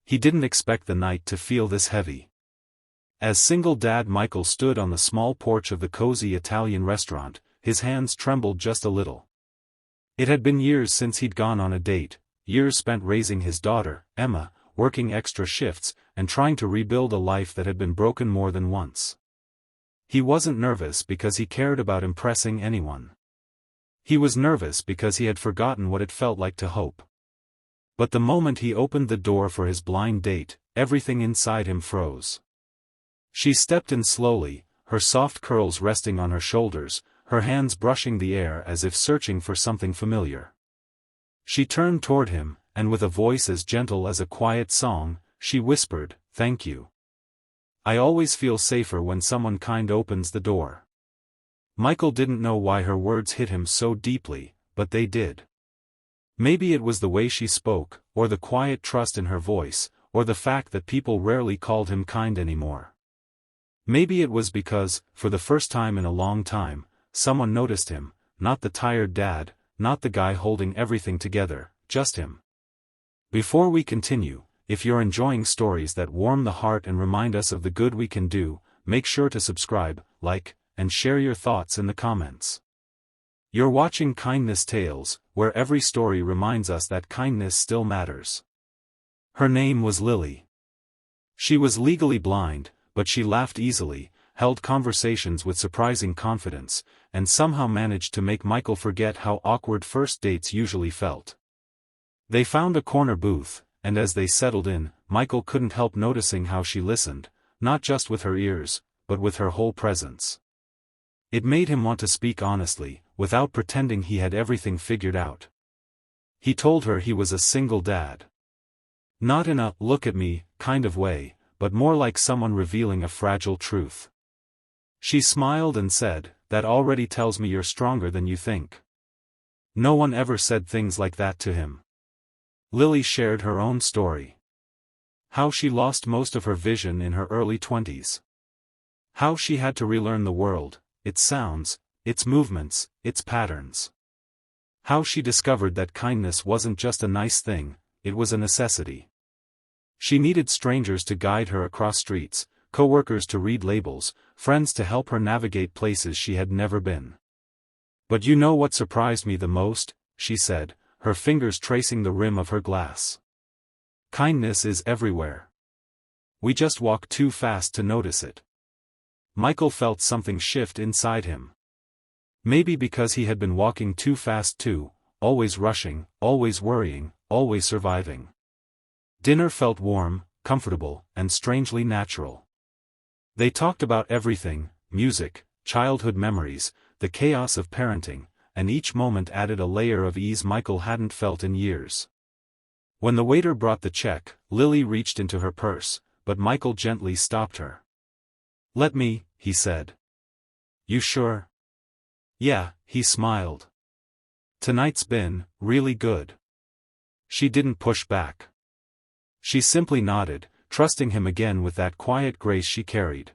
He didn't expect the night to feel this heavy. As single dad Michael stood on the small porch of the cozy Italian restaurant, his hands trembled just a little. It had been years since he'd gone on a date, years spent raising his daughter, Emma, working extra shifts, and trying to rebuild a life that had been broken more than once. He wasn't nervous because he cared about impressing anyone. He was nervous because he had forgotten what it felt like to hope. But the moment he opened the door for his blind date, everything inside him froze. She stepped in slowly, her soft curls resting on her shoulders, her hands brushing the air as if searching for something familiar. She turned toward him, and with a voice as gentle as a quiet song, she whispered, "Thank you. I always feel safer when someone kind opens the door." Michael didn't know why her words hit him so deeply, but they did. Maybe it was the way she spoke, or the quiet trust in her voice, or the fact that people rarely called him kind anymore. Maybe it was because, for the first time in a long time, someone noticed him, not the tired dad, not the guy holding everything together, just him. Before we continue, if you're enjoying stories that warm the heart and remind us of the good we can do, make sure to subscribe, like, and share your thoughts in the comments. You're watching Kindness Tales, where every story reminds us that kindness still matters. Her name was Lily. She was legally blind, but she laughed easily, held conversations with surprising confidence, and somehow managed to make Michael forget how awkward first dates usually felt. They found a corner booth, and as they settled in, Michael couldn't help noticing how she listened, not just with her ears, but with her whole presence. It made him want to speak honestly, without pretending he had everything figured out. He told her he was a single dad. Not in a "look at me" kind of way, but more like someone revealing a fragile truth. She smiled and said, "That already tells me you're stronger than you think." No one ever said things like that to him. Lily shared her own story. How she lost most of her vision in her early 20s. How she had to relearn the world, its sounds, its movements, its patterns. How she discovered that kindness wasn't just a nice thing, it was a necessity. She needed strangers to guide her across streets, co-workers to read labels, friends to help her navigate places she had never been. "But you know what surprised me the most?" she said, her fingers tracing the rim of her glass. "Kindness is everywhere. We just walk too fast to notice it." Michael felt something shift inside him. Maybe because he had been walking too fast too, always rushing, always worrying, always surviving. Dinner felt warm, comfortable, and strangely natural. They talked about everything: music, childhood memories, the chaos of parenting, and each moment added a layer of ease Michael hadn't felt in years. When the waiter brought the check, Lily reached into her purse, but Michael gently stopped her. "Let me," he said. "You sure?" "Yeah," he smiled. "Tonight's been really good." She didn't push back. She simply nodded, trusting him again with that quiet grace she carried.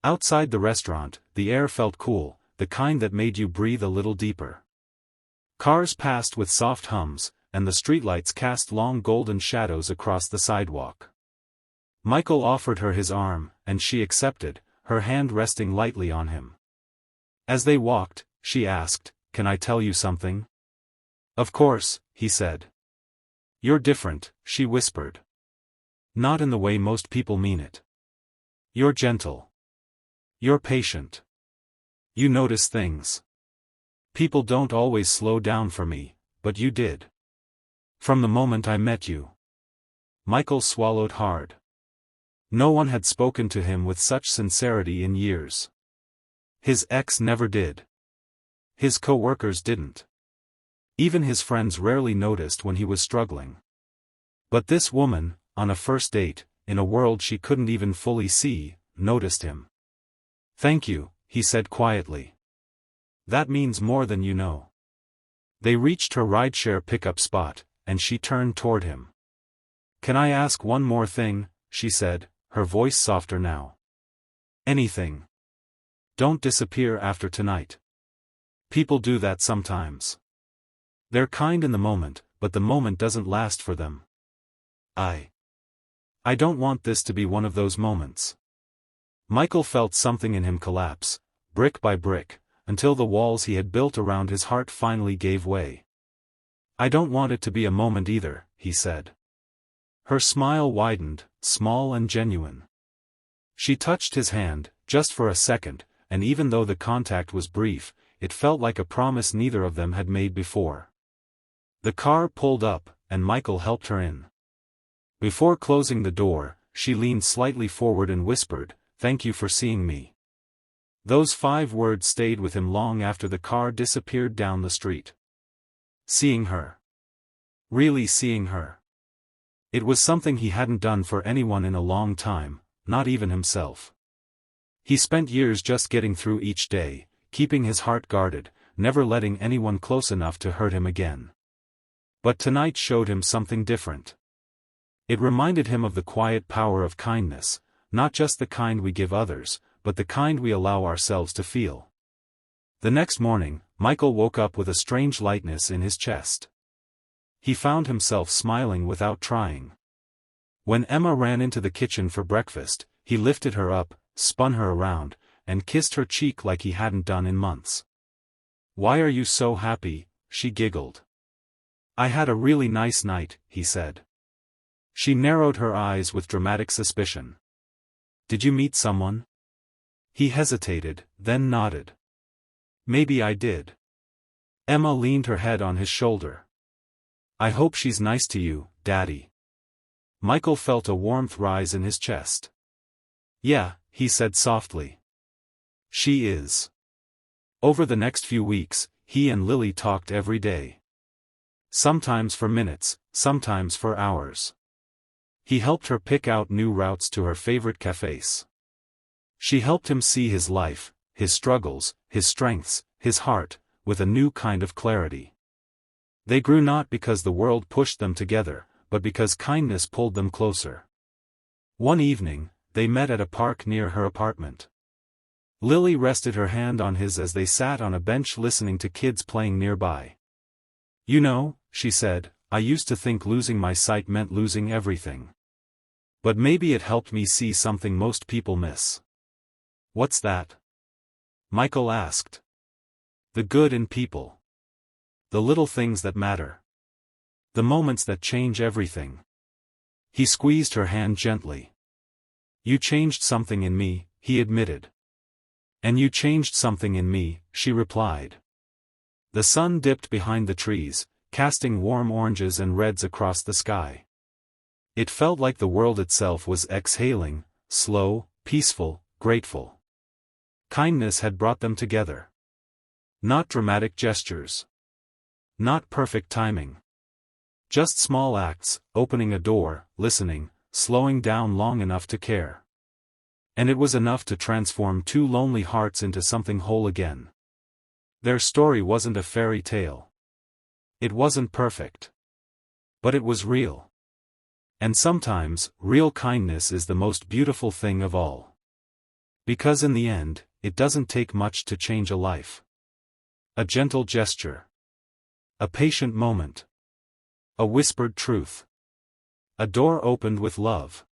Outside the restaurant, the air felt cool, the kind that made you breathe a little deeper. Cars passed with soft hums, and the streetlights cast long golden shadows across the sidewalk. Michael offered her his arm, and she accepted, her hand resting lightly on him. As they walked, she asked, "Can I tell you something?" "Of course," he said. "You're different," she whispered. "Not in the way most people mean it. You're gentle. You're patient. You notice things. People don't always slow down for me, but you did. From the moment I met you." Michael swallowed hard. No one had spoken to him with such sincerity in years. His ex never did. His co-workers didn't. Even his friends rarely noticed when he was struggling. But this woman, on a first date, in a world she couldn't even fully see, noticed him. "Thank you," he said quietly. "That means more than you know." They reached her rideshare pickup spot, and she turned toward him. "Can I ask one more thing?" she said, her voice softer now. "Anything. Don't disappear after tonight. People do that sometimes. They're kind in the moment, but the moment doesn't last for them. I don't want this to be one of those moments. Michael felt something in him collapse, brick by brick, until the walls he had built around his heart finally gave way. I don't want it to be a moment either, he said. Her smile widened, small and genuine. She touched his hand, just for a second, and even though the contact was brief, it felt like a promise neither of them had made before. The car pulled up, and Michael helped her in. Before closing the door, she leaned slightly forward and whispered, "Thank you for seeing me." Those 5 words stayed with him long after the car disappeared down the street. Seeing her. Really seeing her. It was something he hadn't done for anyone in a long time, not even himself. He spent years just getting through each day, keeping his heart guarded, never letting anyone close enough to hurt him again. But tonight showed him something different. It reminded him of the quiet power of kindness, not just the kind we give others, but the kind we allow ourselves to feel. The next morning, Michael woke up with a strange lightness in his chest. He found himself smiling without trying. When Emma ran into the kitchen for breakfast, he lifted her up, spun her around, and kissed her cheek like he hadn't done in months. "Why are you so happy?" she giggled. "I had a really nice night," he said. She narrowed her eyes with dramatic suspicion. "Did you meet someone?" He hesitated, then nodded. "Maybe I did." Emma leaned her head on his shoulder. "I hope she's nice to you, Daddy." Michael felt a warmth rise in his chest. "Yeah," he said softly. "She is." Over the next few weeks, he and Lily talked every day. Sometimes for minutes, sometimes for hours. He helped her pick out new routes to her favorite cafes. She helped him see his life, his struggles, his strengths, his heart, with a new kind of clarity. They grew not because the world pushed them together, but because kindness pulled them closer. One evening, they met at a park near her apartment. Lily rested her hand on his as they sat on a bench listening to kids playing nearby. "You know," she said, "I used to think losing my sight meant losing everything. But maybe it helped me see something most people miss." "What's that?" Michael asked. "The good in people. The little things that matter. The moments that change everything." He squeezed her hand gently. "You changed something in me," he admitted. "And you changed something in me," she replied. The sun dipped behind the trees, casting warm oranges and reds across the sky. It felt like the world itself was exhaling, slow, peaceful, grateful. Kindness had brought them together. Not dramatic gestures. Not perfect timing. Just small acts, opening a door, listening, slowing down long enough to care. And it was enough to transform 2 lonely hearts into something whole again. Their story wasn't a fairy tale. It wasn't perfect. But it was real. And sometimes, real kindness is the most beautiful thing of all. Because in the end, it doesn't take much to change a life. A gentle gesture. A patient moment. A whispered truth. A door opened with love.